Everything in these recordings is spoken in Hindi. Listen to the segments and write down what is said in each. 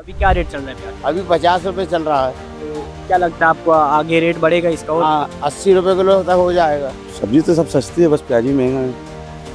अभी क्या रेट चल रहा है प्याज? अभी 50 रुपए चल रहा है। तो क्या लगता है आपको आगे रेट बढ़ेगा इसका और? हाँ, 80 रुपए किलो तक हो जाएगा। सब्जी तो सब सस्ती है, बस प्याज ही महंगा है।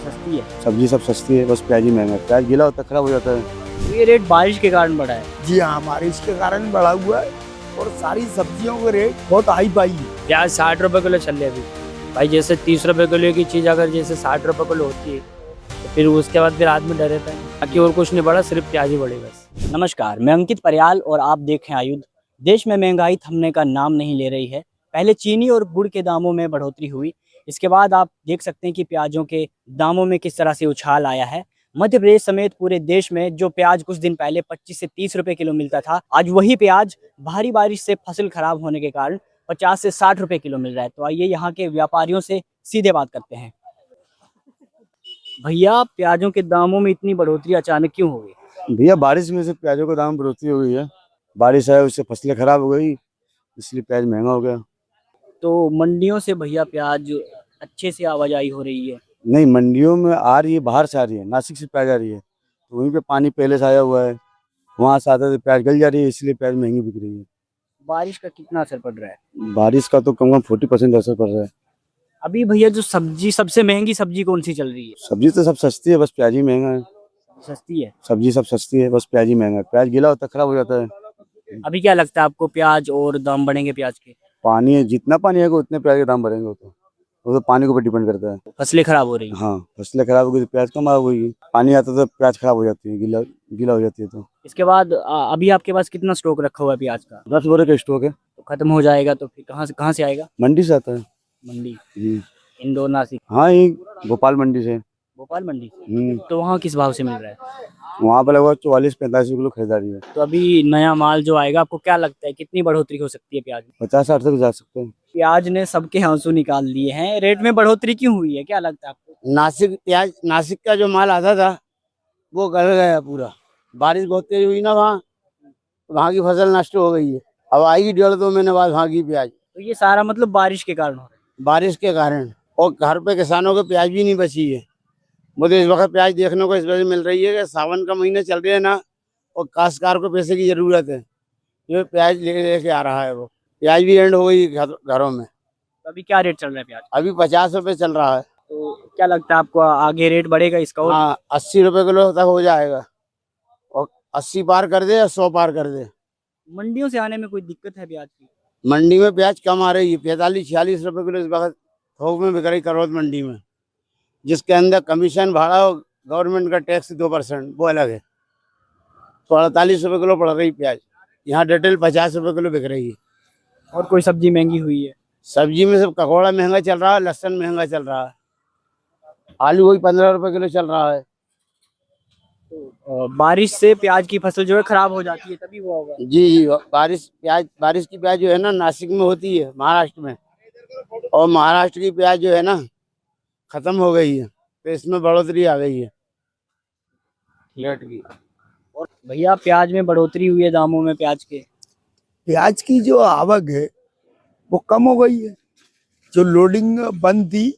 सस्ती है। सब्जी सब सस्ती है, बस प्याज ही महंगा है। प्याज गीला होता है, खराब हो जाता है। तो ये रेट बारिश के कारण बढ़ा है। जी हाँ, बारिश के कारण बढ़ा हुआ है और सारी सब्जियों का रेट बहुत हाई फाई है। प्याज 60 रुपए किलो चल रही है अभी। भाई जैसे 30 रुपए किलो की चीज़ अगर जैसे 60 रुपए किलो होती है तो फिर उसके बाद फिर आदमी डर रहता है। बाकी और कुछ नहीं बढ़ा, सिर्फ प्याज ही बढ़े बस। नमस्कार, मैं अंकित परियाल और आप देखें आयुध। देश में महंगाई थमने का नाम नहीं ले रही है। पहले चीनी और गुड़ के दामों में बढ़ोतरी हुई, इसके बाद आप देख सकते हैं कि प्याजों के दामों में किस तरह से उछाल आया है। मध्य प्रदेश समेत पूरे देश में जो प्याज कुछ दिन पहले 25 से 30 रुपए किलो मिलता था, आज वही प्याज भारी बारिश से फसल खराब होने के कारण 50 से 60 रुपए किलो मिल रहा है। तो आइए यहाँ के व्यापारियों से सीधे बात करते हैं। भैया, प्याजों के दामों में इतनी बढ़ोतरी अचानक क्यों हो गई? भैया बारिश में से प्याजों का दाम बढ़ोतरी हो गई है। बारिश है, उससे फसलें खराब हो गई, इसलिए प्याज महंगा हो गया। तो मंडियों से भैया प्याज अच्छे से आवाजाही हो रही है। नहीं, मंडियों में आ रही है, बाहर से आ रही है, नासिक से प्याज आ रही है, तो वहीं पे पानी पहले से आया हुआ है, वहाँ से आता है तो प्याज गल जा रही है, इसलिए प्याज महंगी बिक रही है। बारिश का कितना असर पड़ रहा है? बारिश का तो कम 40% असर पड़ रहा है। अभी भैया जो सब्जी, सबसे महंगी सब्जी कौन सी चल रही है? सब्जी तो सब सस्ती है, बस प्याज ही महंगा है। सस्ती है। सब्जी सब सस्ती है, बस प्याज ही महंगा है। प्याज गीला होता है, खराब हो जाता है। अभी क्या लगता है आपको, प्याज और दाम बढ़ेंगे प्याज के? पानी है, जितना पानी आएगा उतने प्याज के दाम बढ़ेंगे। वो तो पानी के ऊपर डिपेंड करता है। फसलें खराब हो रही हैं। हाँ, फसलें खराब हो गई तो प्याज कम होगी। पानी आता तो प्याज खराब हो जाती है, गीला गीला हो जाती है। तो इसके बाद अभी आपके पास कितना स्टॉक रखा हुआ है प्याज का? 10 बोरे का स्टॉक है। तो खत्म हो जाएगा तो फिर कहाँ से आएगा? मंडी से आता है। मंडी? हम्म। इंदौर, नासिक? हाँ, ये भोपाल मंडी से। भोपाल मंडी से? तो वहाँ किस भाव से मिल रहा है? वहाँ पर लगभग 44-45 किलो खरीदारी है। तो अभी नया माल जो आएगा, आपको क्या लगता है कितनी बढ़ोतरी हो सकती है प्याज में? 50-60 तक जा सकते हैं। प्याज ने सबके आंसू निकाल लिए हैं। रेट में बढ़ोतरी क्यों हुई है, क्या लगता है आपको? नासिक का जो माल आता था वो गल गया पूरा। बारिश बहुत तेज हुई ना, वहाँ की फसल नष्ट हो गई है। अब आएगी 1.5-2 महीने बाद वहाँ की प्याज। तो ये सारा मतलब बारिश के कारण हो रहा है। बारिश के कारण, और घर पे किसानों के प्याज भी नहीं बची है। मुझे इस वक्त प्याज देखने को इस वजह से मिल रही है कि सावन का महीना चल रहा है ना, और काश्तकार को पैसे की जरूरत है, ये प्याज लेके आ रहा है। वो प्याज भी एंड हो गई घरों में। तो अभी क्या रेट चल रहा है प्याज? अभी 50 रुपए चल रहा है। तो क्या लगता है आपको आगे रेट बढ़ेगा इसका और? हाँ, 80 रुपए किलो तक हो जाएगा, और 80 पार कर दे या 100 पार कर दे। मंडियों से आने में कोई दिक्कत है प्याज की? मंडी में प्याज कम आ रही है, 45-46 रुपए किलो इस वक्त थोक में बिक रही करौद मंडी में, जिसके अंदर कमीशन भाड़ा और गवर्नमेंट का टैक्स 2%, वो अलग है। तो 48 रुपए किलो पड़ रही प्याज। यहाँ डिटेल 50 रुपए किलो बिक रही है। और कोई सब्जी महंगी हुई है? सब्जी में सब ककोड़ा महंगा चल रहा है, लहसुन महंगा चल रहा है, आलू वही 15 रुपए किलो चल रहा है। बारिश से प्याज की फसल जो है खराब हो जाती है, तभी वो होगा। जी, बारिश की प्याज जो है ना नासिक में होती है, महाराष्ट्र में, और महाराष्ट्र की प्याज जो है ना खत्म हो गई है, तो इसमें बढ़ोतरी आ गई है रेट की। और भैया प्याज में बढ़ोतरी हुई है दामों में प्याज के? प्याज की जो आवक है वो कम हो गई है। जो लोडिंग बंद थी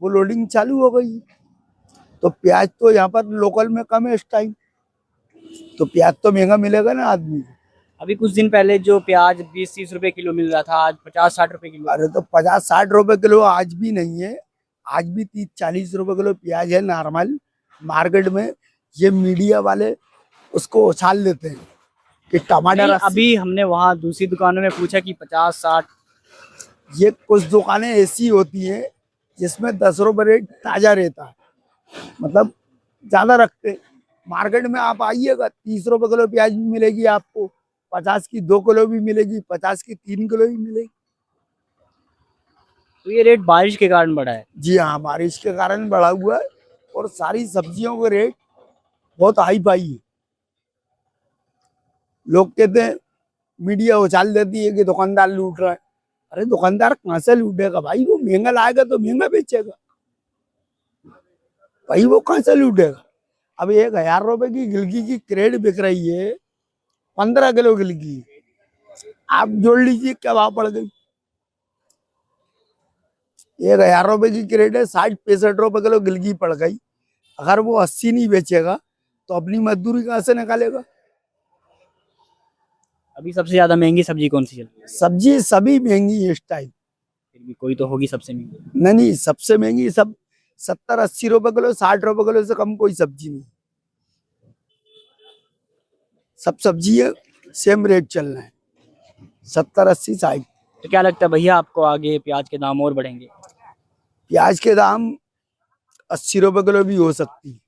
वो लोडिंग चालू हो गई है। तो प्याज तो यहाँ पर लोकल में कम है इस टाइम, तो प्याज तो महंगा मिलेगा ना आदमी को। अभी कुछ दिन पहले जो प्याज 20-30 रुपए किलो मिल रहा था, आज 50-60 रुपए किलो। अरे तो 50-60 रुपए किलो आज भी नहीं है, आज भी 30-40 रुपए किलो प्याज है नॉर्मल मार्केट में। ये मीडिया वाले उसको उछाल देते हैं कि टमाटर अभी हमने वहाँ दूसरी दुकानों में पूछा कि 50-60। ये कुछ दुकानें ऐसी होती हैं जिसमें 10 रुपए रेट ताजा रहता है, मतलब ज्यादा रखते हैं। मार्केट में आप आइएगा 30 रुपए किलो प्याज भी मिलेगी आपको, 50 की 2 किलो भी मिलेगी, 50 की 3 किलो भी मिलेगी। तो ये रेट बारिश के कारण बढ़ा है? जी हाँ, बारिश के कारण बढ़ा हुआ है और सारी सब्जियों का रेट बहुत हाई फाई है। लोग कहते हैं, मीडिया उछाल देती है कि दुकानदार लूट रहा है। अरे दुकानदार कहाँ से लूटेगा भाई, वो महंगा लाएगा तो महंगा बेचेगा भाई, वो कहाँ से लूटेगा। अब 1000 रुपए की गिलकी की क्रेट बिक रही है, 15 किलो गिलकी, आप जोड़ लीजिए क्या भाव पड़ गई। 1000 रुपए की क्रेट है, 60-65 रुपए किलो गिलकी पड़ गई। अगर वो 80 नहीं बेचेगा तो अपनी मजदूरी कहाँ से निकालेगा। अभी सबसे ज्यादा महंगी सब्जी कौन सी चल रही है? सब्जी सभी महंगी है इस टाइम। फिर भी कोई तो होगी सबसे महंगी। नहीं, सबसे महंगी सब 70-80 रुपए किलो, 60 रुपए किलो से कम कोई सब्जी नहीं। सब सब्जी है सेम रेट चल रहा है, 70-80-60। तो क्या लगता है भैया आपको आगे प्याज के दाम और बढ़ेंगे? प्याज के दाम 80 रुपए किलो भी हो सकती है।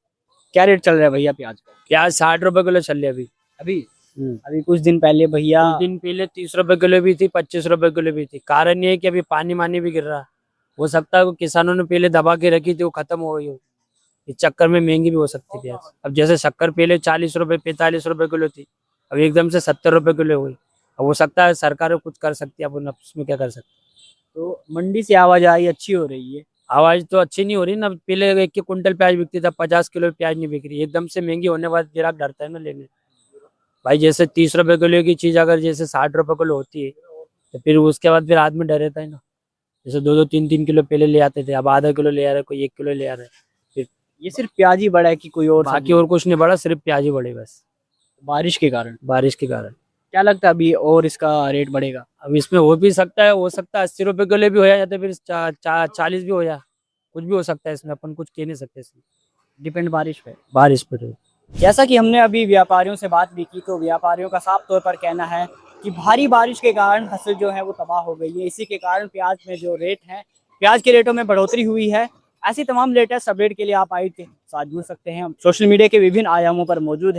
क्या रेट चल रहा है भैया प्याज का? प्याज 60 रुपए किलो चल रही है अभी। अभी अभी कुछ दिन पहले भैया कुछ दिन पहले 30 रुपए किलो भी थी, 25 रुपए किलो भी थी। कारण ये है कि अभी पानी मानी भी गिर रहा। हो सकता है वो किसानों ने पहले दबा के रखी थी, वो खत्म हो गई हो, इस चक्कर में महंगी भी हो सकती है प्याज। अब जैसे शक्कर पहले 40 रुपए 45 रुपए किलो थी, अब एकदम से 70 रुपए किलो हो गई। अब हो सकता है सरकार कुछ कर सकती है, अपन उसमें क्या कर सकते। तो मंडी से आवाजाही अच्छी हो रही है। आवाज तो अच्छी नहीं हो रही ना। पहले 1 क्विंटल प्याज बिकती था, 50 किलो प्याज नहीं बिक रही। एकदम से महंगी होने के बाद ग्राहक डरता है ना लेने। भाई जैसे 30 रुपए किलो की चीज अगर जैसे 60 रुपए किलो होती है, तो फिर उसके बाद फिर आदमी डर रहता है ना। जैसे 2-2 3-3 किलो पहले ले आते थे, अब आधा किलो ले आ रहे, कोई 1 किलो ले आ रहा है। फिर ये सिर्फ प्याज ही बढ़ा है कि कोई और बाकी सब्जी? और कुछ नहीं बढ़ा, सिर्फ प्याज ही बढ़े बस, बारिश के कारण। बारिश के कारण। क्या लगता है अभी और इसका रेट बढ़ेगा? अब इसमें हो भी सकता है, हो सकता है 80 रुपए किलो भी हो जाए, या तो फिर 40 भी हो जाए। कुछ भी हो सकता है इसमें, अपन कुछ कह नहीं सकते इसमें, डिपेंड बारिश पे। बारिश पर। जैसा कि हमने अभी व्यापारियों से बात भी की, तो व्यापारियों का साफ तौर पर कहना है कि भारी बारिश के कारण फसल जो है वो तबाह हो गई है। इसी के कारण प्याज में जो रेट है, प्याज के रेटों में बढ़ोतरी हुई है। ऐसी तमाम लेटेस्ट अपडेट के लिए आप आए थे साथ जुड़ सकते हैं। हम सोशल मीडिया के विभिन्न आयामों पर मौजूद हैं।